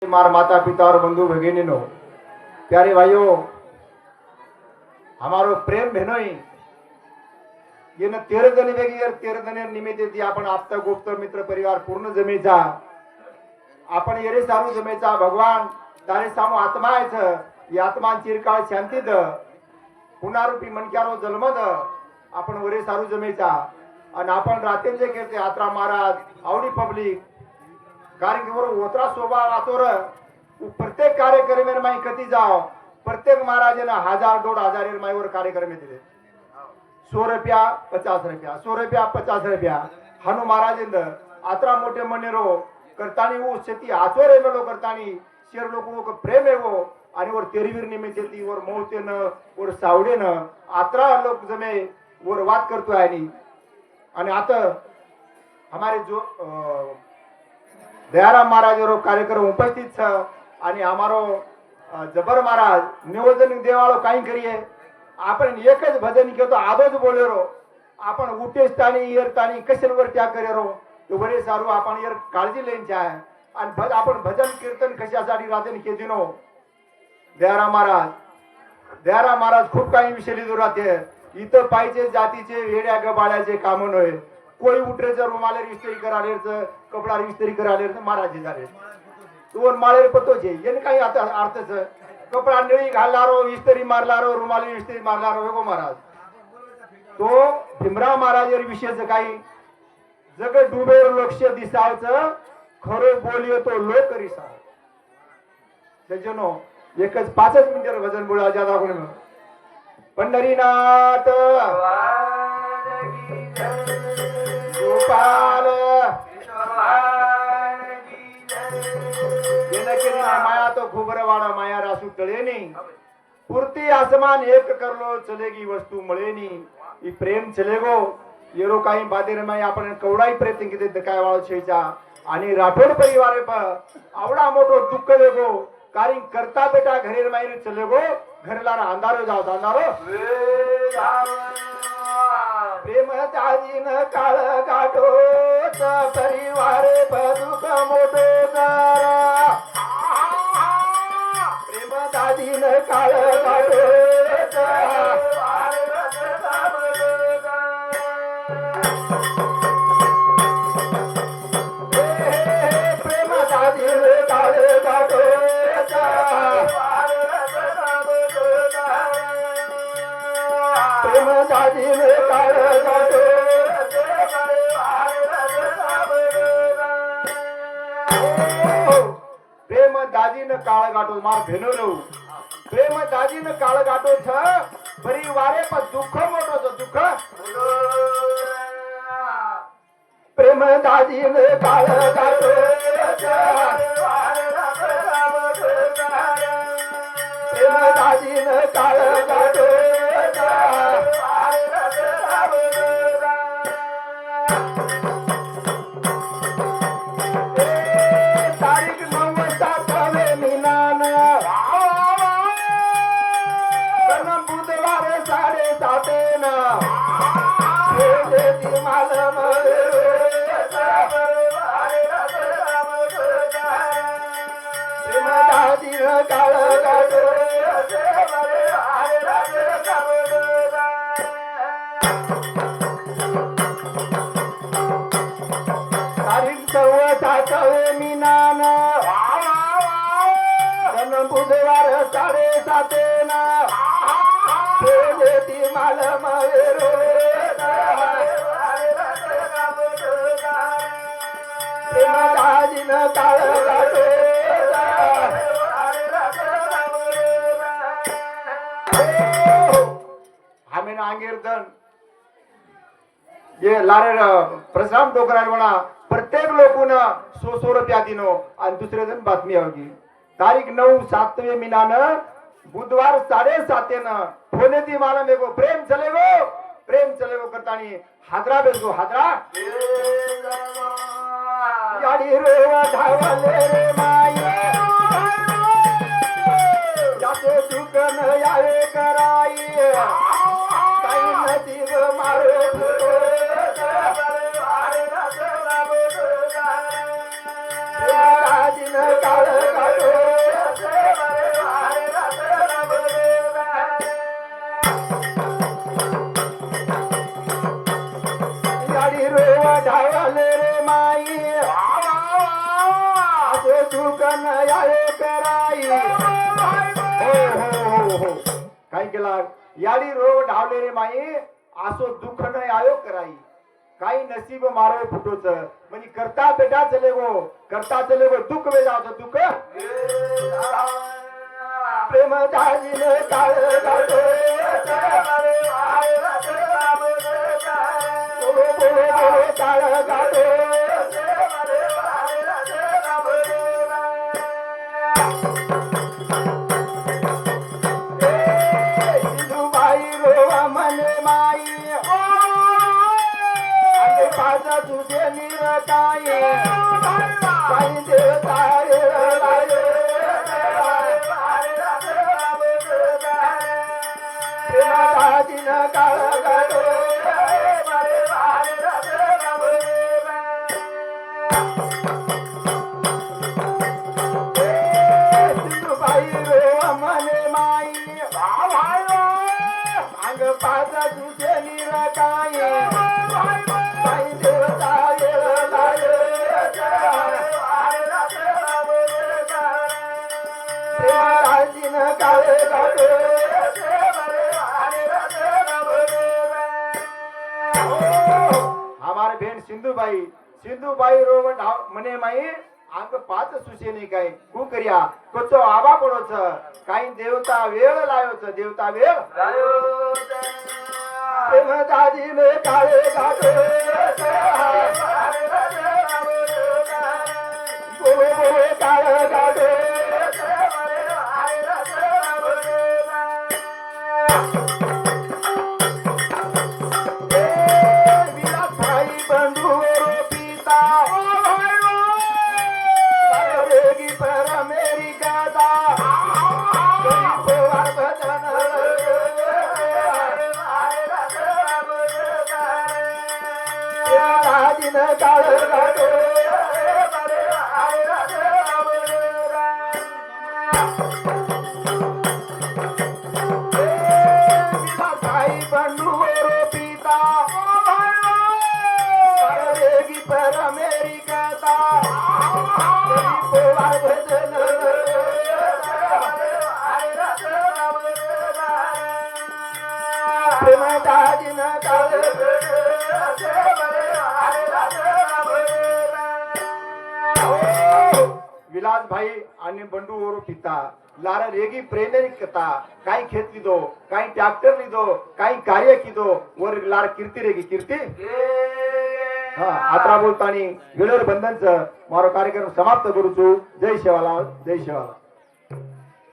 मार माता पिता और बंधु भगिनीनो, प्यारे भाइयों, हमारो प्रेम बहनोई ये न 13 जण वेगळी 13 जण निमित्त आपण आपता गुप्त मित्र परिवार पूर्ण जमेचा आपण येरे सारू जमेचा भगवान तारे सामो आत्मा आहे या आत्मान चिरकाळ शांतीद पुनरुपी मनक्यारो जन्मद आपण वरे सारू जमेचा आणि आपण रात्रीचे खेळते यात्रा महाराज आवडी पब्लिक कारण की वो ओतरा शोभा वातोर प्रत्येक कार्यक्रम में माई कती जाओ प्रत्येक महाराज ने 1000-1500 माईवर कार्यक्रम दिले 100 रुपया 50 रुपया 100 रुपया 50 रुपया हनु महाराज आत्रा मोठे मनेरो करतानी वो शेती आचोरे मेलो करतानी शेर लोक प्रेम है वो आणि वर तेरवीर निमित्त ती वर मोहतेन वर सावडेन आत्रा लोक जमे वर वाद करतोय आणि आता हमारे जो दयाराम महाराज रो कार्यक्रम उपस्थित छ आणि हमारो जबर महाराज नियोजन देवाळो काही करिए आपण एकच भजन घेतो आदोच बोलेरो आपण उठेस्तानी येरतानी कशावर त्या करेरो तो बरे सारू आपण यार काळजी लेंचे आहे आणि आपण भजन कीर्तन कशासाठी राहते केदिनो दयाराम महाराज खूप काही विषय लिहून राहते इथं पाहिजे जातीचे वेड्या गबाळ्याचे काम नव्हे कोई उठरेच रुमाले इस्त्री करालेच कपडा इस्त्री करालेच महाराज झाले तू माळेर पतोचे येन काही आता अर्थच कपडा निळी घालणारो इस्त्री मारलारो रुमाली इस्त्री मारलारो वेगो महाराज तो भीमराव महाराज विषयच काही जग डुबेर लक्ष दिसावचं खरं बोलियो तो लोक रिसा त्याच्यानो एकच 5 मिनिटावर भजन बोला ज्यादा कोण पंढरीनाथ गोपाल माया तो खुबरवाड़ा माया रासू टळेनी पूर्ति आसमान एक करलो चलेगी वस्तू मळेनी ई प्रेम चलेगो येरो काही बादेर माय आपण कवडाई प्रयत्न किती दकाय वाळ छेचा आणि राठोड परिवारे प आवडा मोठो दुःख देगो कारण करता बेटा घरेर माईर चलेगो घरलारा अंधारो जाओ अंधारो प्रेम जाजीन काळ गाठो परिवारे पदुक मोठो करा प्रेम जाजीन काळ गाठो प्रेम जाजीन काळ गाठो प्रेम जाजीन काळ गाठो प्रेम दाजीन काळ गाठो मार भेनो प्रेम दाजीन काळ गाठो छ परिवारे पर दुःख मोठो छ दुःख प्रेम दाजीन काळ गाठो प्रेम दाजीन काळ गाठो तारीख 9/7 मीनान बुधवार 7:30 मालम काळ गाठो तारीख 9/7 मीनान बुधवार 7:30 मालम दाजीन काळ गाठो हमें आंगेरदन ये लारे प्रशांत डोकराल म्हणा प्रत्येक लोकून 100 रुपया दिनो आणि दुसरे जण बातमी होगी तारीख 9/7 मीनान बुधवार 7:30 फोने दी माला मेको प्रेम चलेगो करतानी हादरा बेसगो हादरा गाडी रो धावले रे माये जातो दुकान यावे कराई काही नदीव मारो काळ काळ दुःख न आयो कराई हो काय केला याडी रोग ढावले रे माई असो दुःख न आयो कराई काही नसीब मारो फुटोच म्हणजे करता बेटा चले गो दुःख वे जाओ दुःख प्रेम दाजीन काळ गाडो काळ गाडो सिंधुबाई रोवा मने माई पाजा तुझे निरताई काही देवता दिन काळ गाडो सिंधुबाई रो मने माई अंग पाजा तुझे निरताई काही देवता दिन काळ गाडो हमारे बहन सिंधुबाई रोग मने माई अंग पाच सुशेनी काय कु करिया कोचो आबा पडोच काही देवता वेळ लायोच देवता वेळ प्रेम दादी ने काळे गाडो गोवे काळ गाडो काळ गाडो भाई बंधु पिता रेगी पर अमेरिका भजन प्रेम दादिन काळ विलास भाई आणि बंडू ओरो पिता लारा रेगी प्रेरणा कथा काही खेत लीधो काही ट्रॅक्टर लीधो काही कार्य कीधो वर लार कीर्ती रेगी कीर्ती हा आता बोलतानी वेळेवर बंधनच मारो कार्यक्रम समाप्त करूचू जय शिवालाल जय शिवालाल